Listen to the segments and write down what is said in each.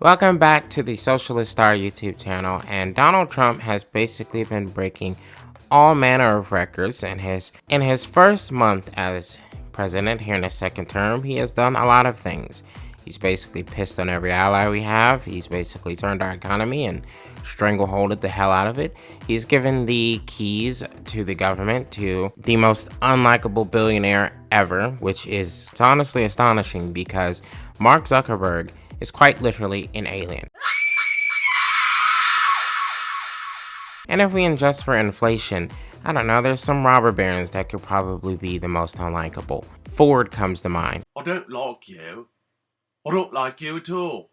Welcome back to the Socialist Star YouTube channel, and Donald Trump has basically been breaking all manner of records in his first month as president here in his second term. He has done a lot of things. He's basically pissed on every ally we have. He's basically turned our economy and strangleholded the hell out of it. He's given the keys to the government to the most unlikable billionaire ever, which is honestly astonishing because Mark Zuckerberg is quite literally an alien. And if we adjust for inflation, I don't know, there's some robber barons that could probably be the most unlikable. Ford comes to mind. I don't like you. I don't like you at all.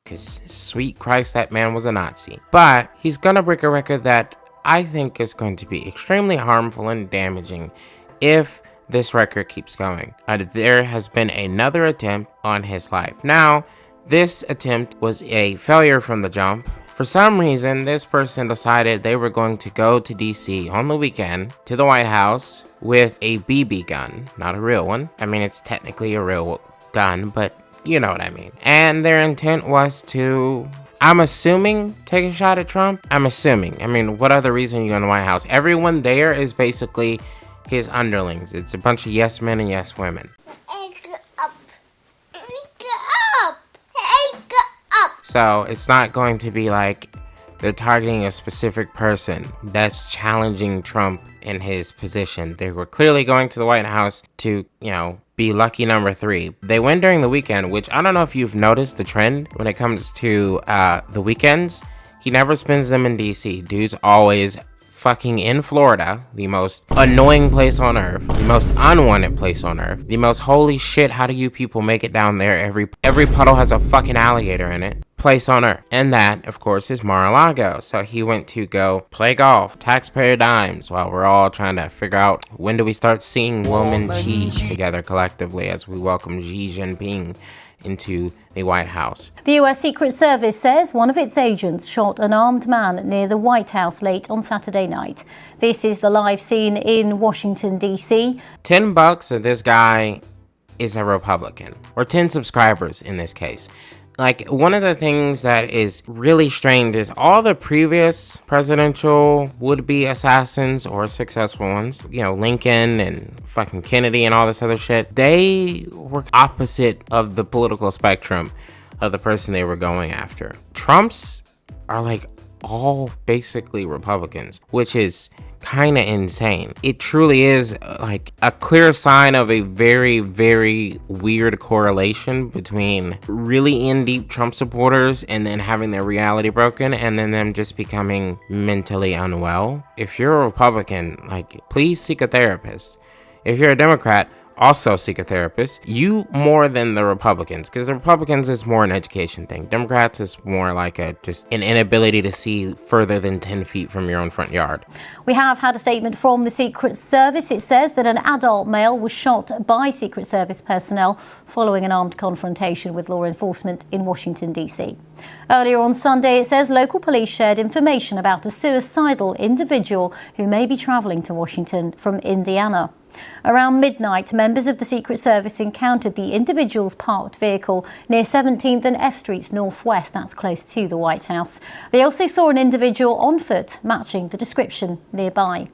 Because sweet Christ, that man was a Nazi. But he's gonna break a record that I think is going to be extremely harmful and damaging if this record keeps going. There has been another attempt on his life. Now, this attempt was a failure from the jump. For some reason, this person decided they were going to go to DC on the weekend to the White House with a BB gun. Not a real one. I mean, it's technically a real gun, but you know what I mean. And their intent was to, I'm assuming, take a shot at Trump. I'm assuming. I mean, what other reason are you going to the White House? Everyone there is basically his underlings. It's a bunch of yes men and yes women. So it's not going to be like they're targeting a specific person that's challenging Trump in his position. They were clearly going to the White House to, be lucky number 3. They went during the weekend, which I don't know if you've noticed the trend when it comes to the weekends. He never spends them in DC. Dude's always fucking in Florida, the most annoying place on earth, the most unwanted place on earth, the most holy shit, how do you people make it down there? Every puddle has a fucking alligator in it. Place on earth. And that, of course, is Mar-a-Lago. So he went to go play golf, taxpayer dimes, while we're all trying to figure out when do we start seeing woman Xi together collectively as we welcome Xi Jinping into the White House. The US Secret Service says one of its agents shot an armed man near the White House late on Saturday night. This is the live scene in Washington, D.C. $10 that this guy is a Republican, or 10 subscribers in this case. Like, one of the things that is really strange is all the previous presidential would-be assassins or successful ones, Lincoln and fucking Kennedy and all this other shit, they were opposite of the political spectrum of the person they were going after. Trump's are like all basically Republicans, which is kind of insane. It truly is like a clear sign of a very, very weird correlation between really in-deep Trump supporters and then having their reality broken and then them just becoming mentally unwell. If you're a Republican, please seek a therapist. If you're a Democrat, also seek a therapist. You more than the Republicans, because the Republicans is more an education thing. Democrats is more like just an inability to see further than 10 feet from your own front yard. We have had a statement from the Secret Service. It says that an adult male was shot by Secret Service personnel following an armed confrontation with law enforcement in Washington, D.C. Earlier on Sunday, it says local police shared information about a suicidal individual who may be travelling to Washington from Indiana. Around midnight, members of the Secret Service encountered the individual's parked vehicle near 17th and F Streets Northwest, that's close to the White House. They also saw an individual on foot, matching the description nearby.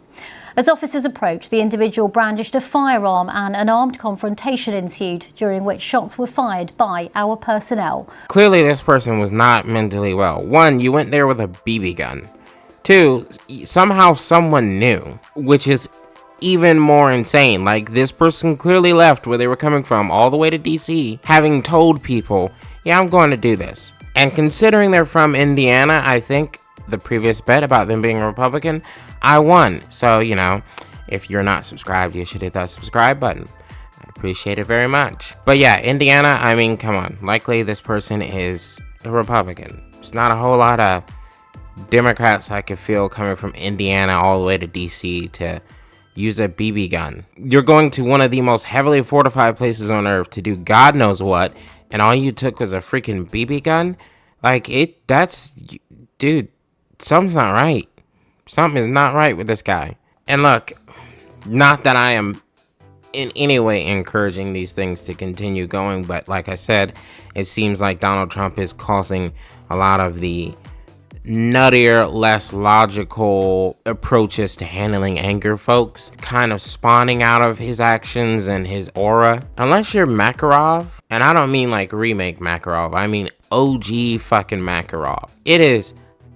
As officers approached, the individual brandished a firearm and an armed confrontation ensued, during which shots were fired by our personnel. Clearly, this person was not mentally well. 1, you went there with a BB gun. 2, somehow someone knew, which is even more insane. This person clearly left where they were coming from all the way to DC, having told people, yeah, I'm going to do this. And considering they're from Indiana, I think the previous bet about them being a Republican, I won. So, if you're not subscribed, you should hit that subscribe button. I'd appreciate it very much. But yeah, Indiana, I mean, come on. Likely this person is a Republican. There's not a whole lot of Democrats I could feel coming from Indiana all the way to DC to use a BB gun. You're going to one of the most heavily fortified places on earth to do God knows what, and all you took was a freaking BB gun? Dude, something's not right. Something is not right with this guy. And look, not that I am in any way encouraging these things to continue going, but like I said, it seems like Donald Trump is causing a lot of the nuttier, less logical approaches to handling anger, folks, kind of spawning out of his actions and his aura. Unless you're Makarov, and I don't mean like remake Makarov, I mean OG fucking Makarov. It is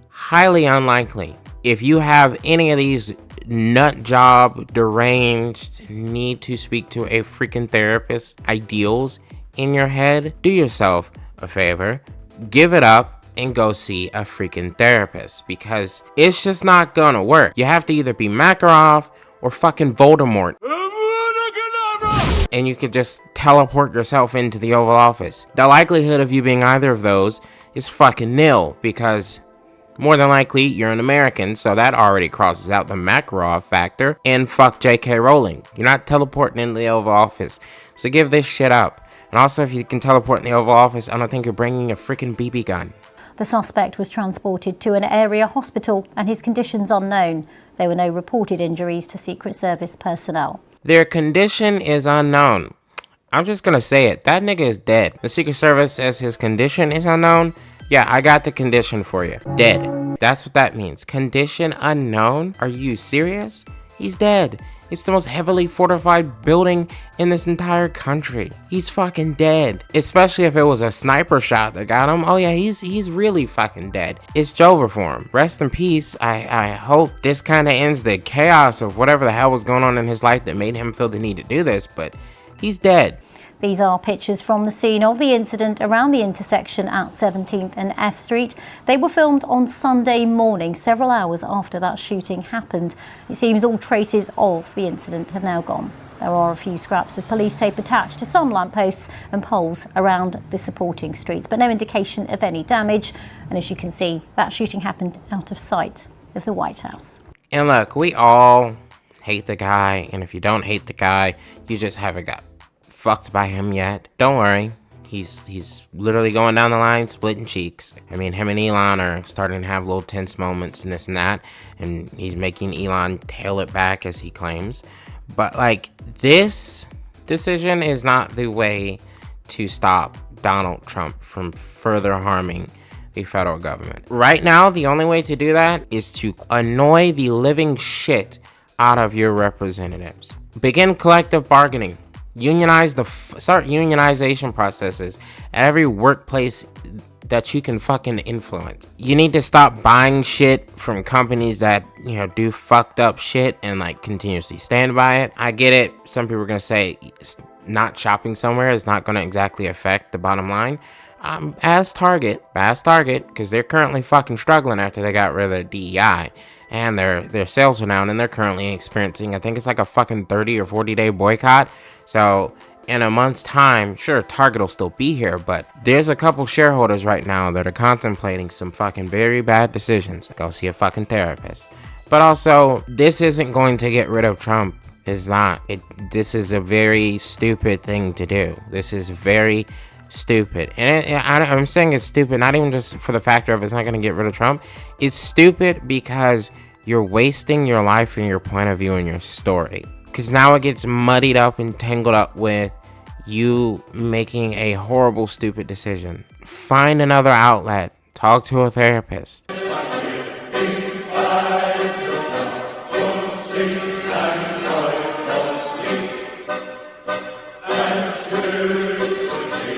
highly unlikely if you have any of these nut job, deranged, need to speak to a freaking therapist ideals in your head, do yourself a favor, give it up, and go see a freaking therapist, because it's just not gonna work. You have to either be Makarov or fucking Voldemort, and you could just teleport yourself into the Oval Office. The likelihood of you being either of those is fucking nil, because more than likely you're an American, so that already crosses out the Makarov factor. And fuck J.K. Rowling, you're not teleporting into the Oval Office, so give this shit up. And also, if you can teleport in the Oval Office, I don't think you're bringing a freaking BB gun. The suspect was transported to an area hospital and his condition's unknown. There were no reported injuries to Secret Service personnel. Their condition is unknown. I'm just gonna say it. That nigga is dead. The Secret Service says his condition is unknown. Yeah, I got the condition for you. Dead. That's what that means. Condition unknown? Are you serious? He's dead. It's the most heavily fortified building in this entire country. He's fucking dead. Especially if it was a sniper shot that got him. Oh yeah, he's really fucking dead. It's over for him. Rest in peace. I hope this kind of ends the chaos of whatever the hell was going on in his life that made him feel the need to do this, but he's dead. These are pictures from the scene of the incident around the intersection at 17th and F Street. They were filmed on Sunday morning, several hours after that shooting happened. It seems all traces of the incident have now gone. There are a few scraps of police tape attached to some lampposts and poles around the supporting streets, but no indication of any damage. And as you can see, that shooting happened out of sight of the White House. And look, we all hate the guy, and if you don't hate the guy, you just haven't got fucked by him yet. Don't worry, he's literally going down the line, splitting cheeks. I mean, him and Elon are starting to have little tense moments and this and that, and he's making Elon tail it back as he claims. But like, this decision is not the way to stop Donald Trump from further harming the federal government. Right now, the only way to do that is to annoy the living shit out of your representatives. Begin collective bargaining. Start unionization processes at every workplace that you can fucking influence. You need to stop buying shit from companies that, you know, do fucked up shit and like continuously stand by it. I get it. Some people are gonna say not shopping somewhere is not gonna exactly affect the bottom line. As Target, because they're currently fucking struggling after they got rid of the DEI. And their sales are down, and they're currently experiencing, I think it's like a fucking 30 or 40 day boycott. So in a month's time, sure, Target will still be here, but there's a couple shareholders right now that are contemplating some fucking very bad decisions. Go see a fucking therapist. But also, this isn't going to get rid of Trump. It's not. This is a very stupid thing to do. This is very stupid. And I'm saying it's stupid not even just for the factor of it's not going to get rid of Trump. It's stupid because you're wasting your life and your point of view and your story, because now it gets muddied up and tangled up with you making a horrible, stupid decision. Find another outlet. Talk to a therapist.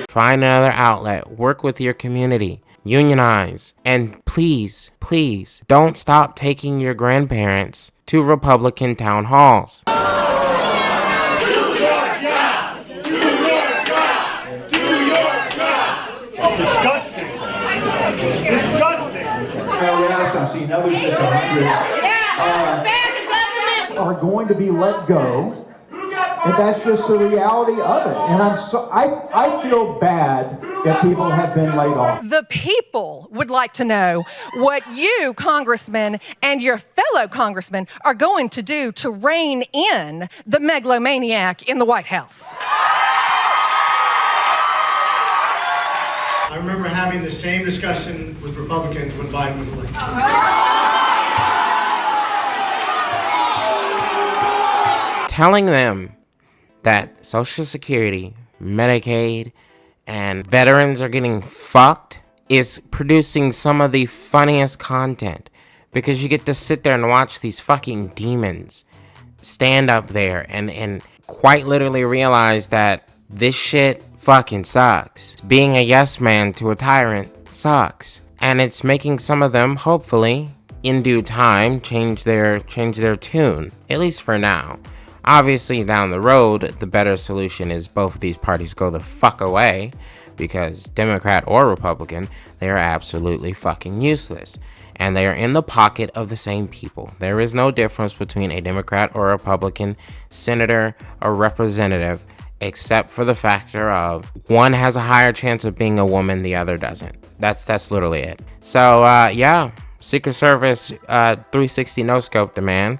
Find another outlet. Work with your community. Unionize. And please, please, don't stop taking your grandparents to Republican town halls. Disgusting. Disgusting. Yes, I've seen others that's 100. Are going to be let go. And that's just the reality of it. And I feel bad that people have been laid off. The people would like to know what you, congressmen, and your fellow congressmen are going to do to rein in the megalomaniac in the White House. I remember having the same discussion with Republicans when Biden was elected. Telling them that Social Security, Medicaid, and veterans are getting fucked is producing some of the funniest content, because you get to sit there and watch these fucking demons stand up there and quite literally realize that this shit fucking sucks. Being a yes man to a tyrant sucks. And it's making some of them, hopefully, in due time, change their tune, at least for now. Obviously, down the road, the better solution is both of these parties go the fuck away, because Democrat or Republican, they are absolutely fucking useless. And they are in the pocket of the same people. There is no difference between a Democrat or Republican senator or representative, except for the factor of one has a higher chance of being a woman, the other doesn't. That's literally it. So, yeah, Secret Service 360 no-scope demand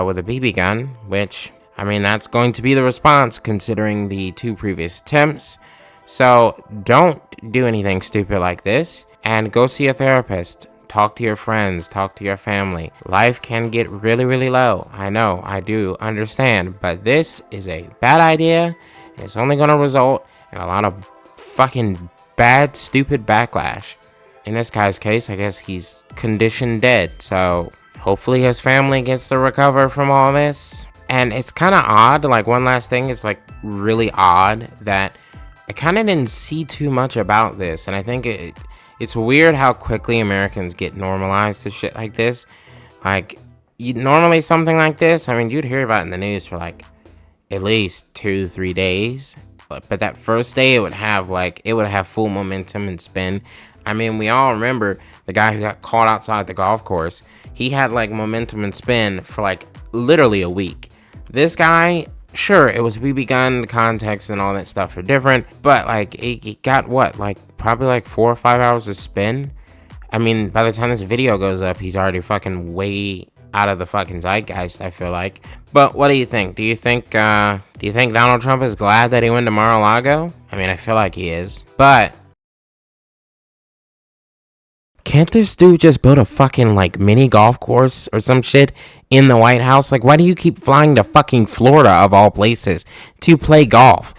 with a BB gun, which, I mean, that's going to be the response considering the 2 previous attempts. So don't do anything stupid like this, and go see a therapist. Talk to your friends, talk to your family. Life can get really, really low. I know, I do understand, but this is a bad idea. It's only going to result in a lot of fucking bad, stupid backlash. In this guy's case, I guess he's conditioned dead, so hopefully his family gets to recover from all this. And it's kind of odd, like, one last thing, it's like really odd that I kind of didn't see too much about this, and I think it's weird how quickly Americans get normalized to shit like this. Like, normally something like this, I mean, you'd hear about it in the news for like at least 2-3 days, but that first day it would have full momentum and spin. I mean, we all remember the guy who got caught outside the golf course. He had like momentum and spin for like literally a week. This guy, sure, it was BB gun, the context and all that stuff are different, but like it got what, like probably like 4 or 5 hours of spin. I mean, by the time this video goes up, he's already fucking way out of the fucking zeitgeist, I feel like. But what do you think? Do you think Donald Trump is glad that he went to Mar-a-Lago? I mean, I feel like he is. But can't this dude just build a fucking like mini golf course or some shit in the White House? Like, why do you keep flying to fucking Florida of all places to play golf?